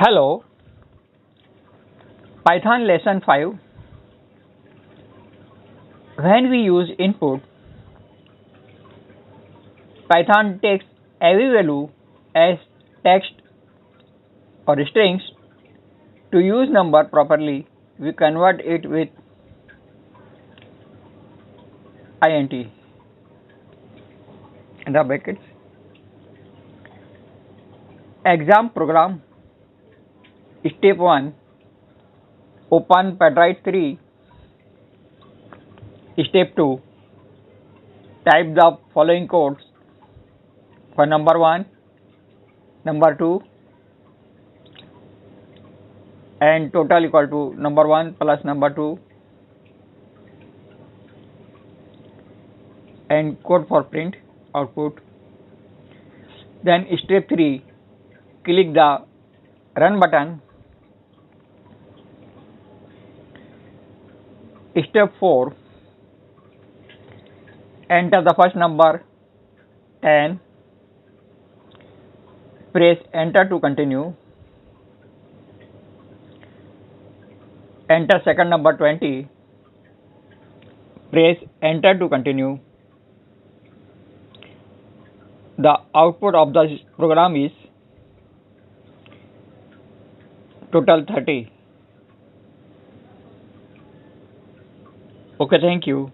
Hello, Python lesson 5. When we use input, Python takes every value as text or strings. To use number properly, we convert it with int in the brackets. Exam program. Step 1. Open Python 3. Step 2. Type the following codes for number 1, number 2, and total equal to number 1 plus number 2, and code for print output. Then step 3, click the run button. Step 4, enter the first number 10, press enter to continue. Enter second number 20, press enter to continue. The output of the program is total 30. Okay, thank you.